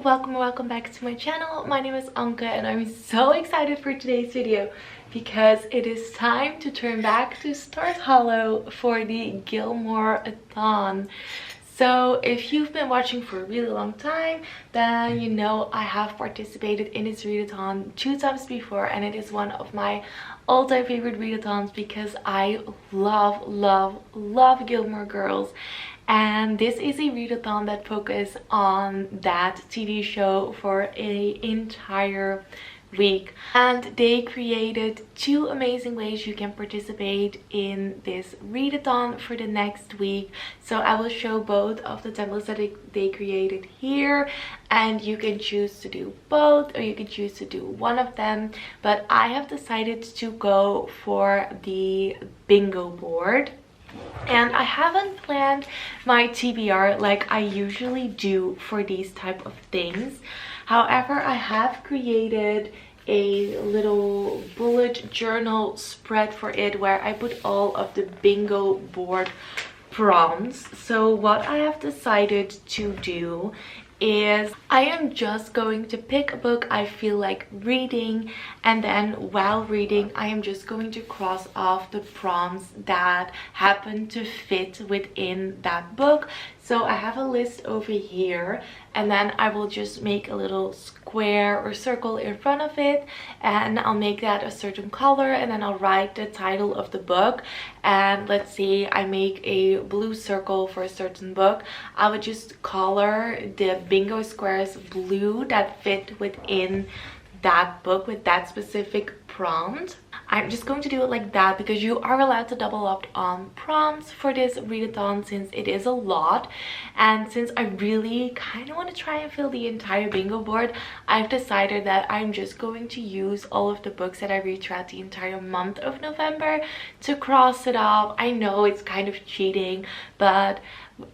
welcome back to my channel. My name is Anke and I'm so excited for today's video because it is time to turn back to Stars Hollow for the Gilmoreathon. So if you've been watching for a really long time, then you know I have participated in this readathon 2 times before, and it is one of my all-time favorite readathons because I love Gilmore Girls. And this is a readathon that focuses on that TV show for an entire week, and they created 2 amazing ways you can participate in this readathon for the next week. So I will show both of the templates that they created here, and you can choose to do both or you can choose to do one of them, but I have decided to go for the bingo board. And I haven't planned my TBR like I usually do for these type of things. However, I have created a little bullet journal spread for it where I put all of the bingo board prompts. So what I have decided to do is I am just going to pick a book I feel like reading, and then while reading I am just going to cross off the prompts that happen to fit within that book. So I have a list over here, and then I will just make a little square or circle in front of it, and I'll make that a certain color, and then I'll write the title of the book. And let's say I make a blue circle for a certain book, I would just color the bingo squares blue that fit within that book with that specific prompt. I'm just going to do it like that because you are allowed to double up on prompts for this readathon since it is a lot, and since I really kind of want to try and fill the entire bingo board, I've decided that I'm just going to use all of the books that I read throughout the entire month of November to cross it off. I know it's kind of cheating, but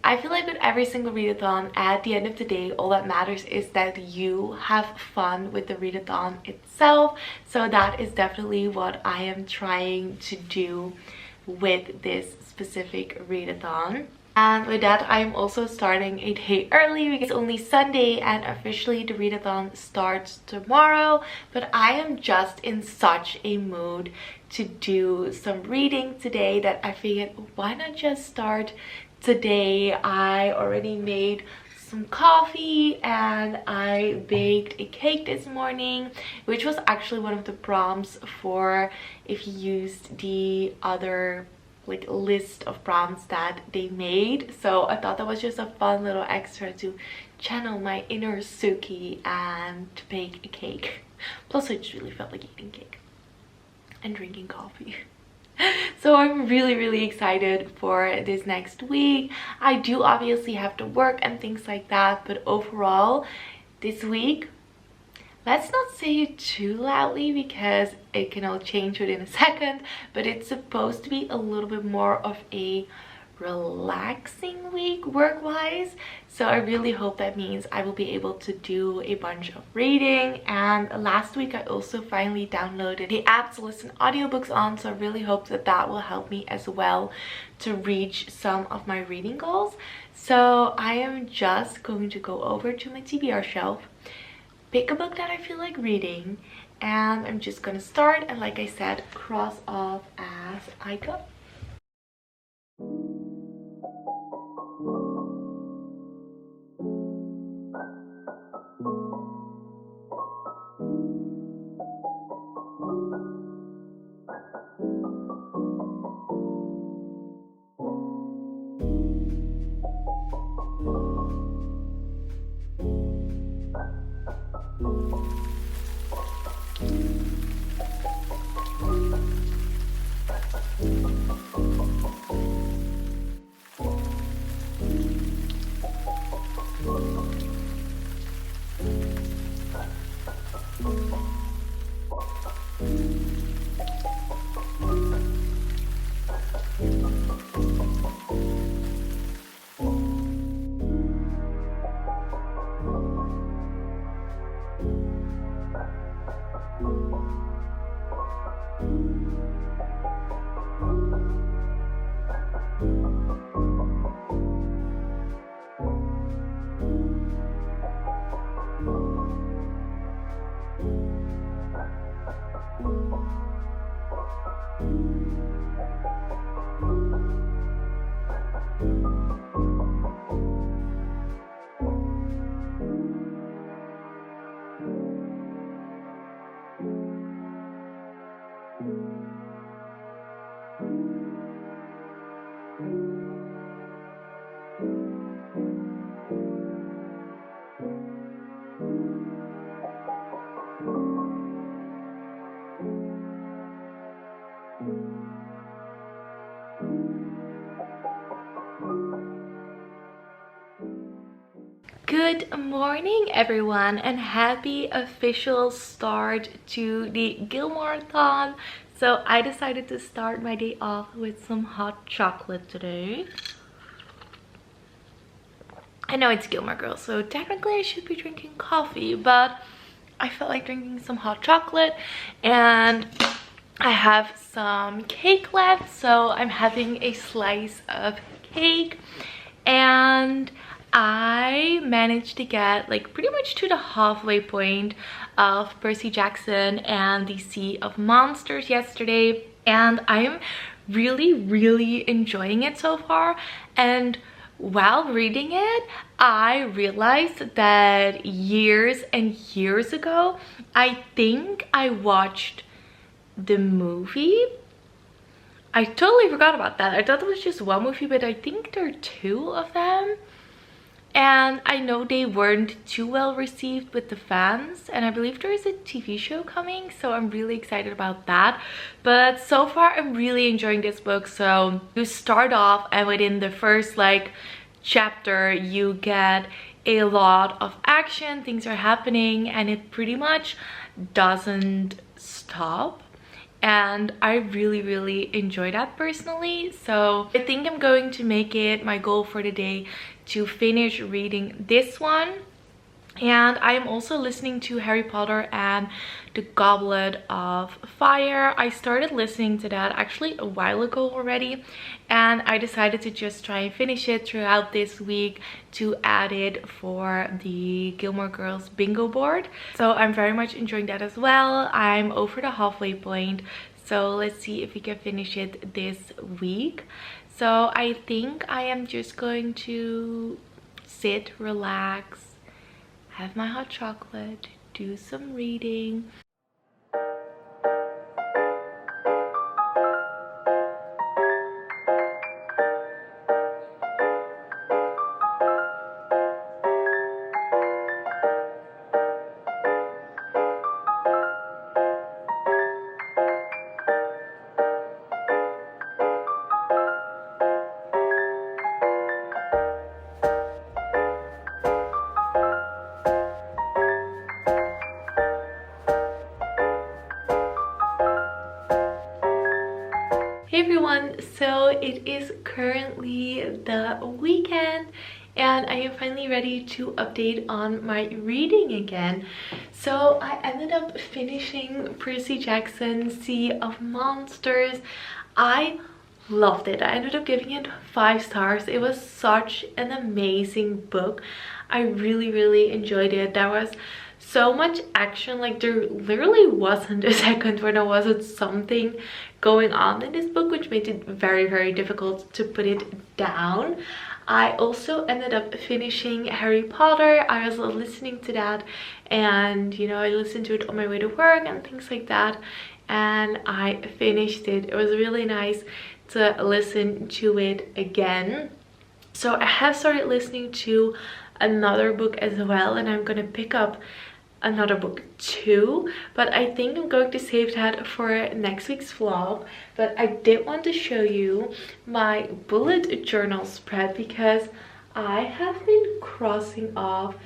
I feel like with every single readathon, at the end of the day, all that matters is that you have fun with the readathon itself. So that is definitely what I am trying to do with this specific readathon. And with that, I'm also starting a day early because it's only Sunday and officially the readathon starts tomorrow. But I am just in such a mood to do some reading today that I figured, why not just start today. I already made some coffee and I baked a cake this morning, which was actually one of the prompts for if you used the other like list of prompts that they made. So I thought that was just a fun little extra to channel my inner Suki and to bake a cake. Plus I just really felt like eating cake and drinking coffee. So I'm really excited for this next week. I do obviously have to work and things like that, but overall this week, let's not say it too loudly because it can all change within a second, but it's supposed to be a little bit more of a relaxing week work-wise. So I really hope that means I will be able to do a bunch of reading. And last week I also finally downloaded the app to listen audiobooks on, so I really hope that that will help me as well to reach some of my reading goals. So I am just going to go over to my TBR shelf, pick a book that I feel like reading, and I'm just gonna start and, like I said, cross off as I go. Good morning everyone, and happy official start to the Gilmoreathon. So I decided to start my day off with some hot chocolate today. I know it's Gilmore Girls, so technically I should be drinking coffee, but I felt like drinking some hot chocolate, and I have some cake left, so I'm having a slice of cake. And I managed to get like pretty much to the halfway point of Percy Jackson and the Sea of Monsters yesterday, and I am really enjoying it so far. And while reading it, I realized that years and years ago, I think I watched the movie. I totally forgot about that. I thought it was just one movie, but I think there are two of them. And I know they weren't too well received with the fans, and I believe there is a TV show coming, so I'm really excited about that. But so far I'm really enjoying this book. So you start off, and within the first like chapter you get a lot of action, things are happening, and it pretty much doesn't stop. And I really enjoy that personally. So I think I'm going to make it my goal for the day to finish reading this one. And I am also listening to Harry Potter and the Goblet of Fire. I started listening to that actually a while ago already, and I decided to just try and finish it throughout this week to add it for the Gilmore Girls bingo board. So I'm very much enjoying that as well. I'm over the halfway point, so let's see if we can finish it this week. So I think I am just going to sit, relax, have my hot chocolate, do some reading. Hey everyone, so it is currently the weekend and I am finally ready to update on my reading again. So I ended up finishing Percy Jackson Sea of Monsters. I loved it. I ended up giving it 5 stars. It was such an amazing book. I really enjoyed it. There was so much action, like there literally wasn't a second where there wasn't something going on in this book, which made it very difficult to put it down. I also ended up finishing Harry Potter. I was listening to that, and you know, I listened to it on my way to work and things like that, and I finished it. It was really nice to listen to it again. So I have started listening to another book as well, and I'm gonna pick up another book too, but I think I'm going to save that for next week's vlog. But I did want to show you my bullet journal spread, because I have been crossing off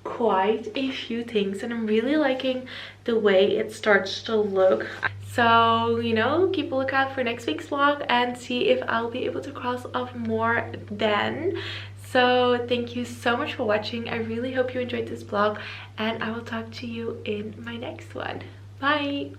quite a few things and I'm really liking the way it starts to look. So, you know, keep a lookout for next week's vlog and see if I'll be able to cross off more then. So thank you so much for watching. I really hope you enjoyed this vlog, and I will talk to you in my next one. Bye!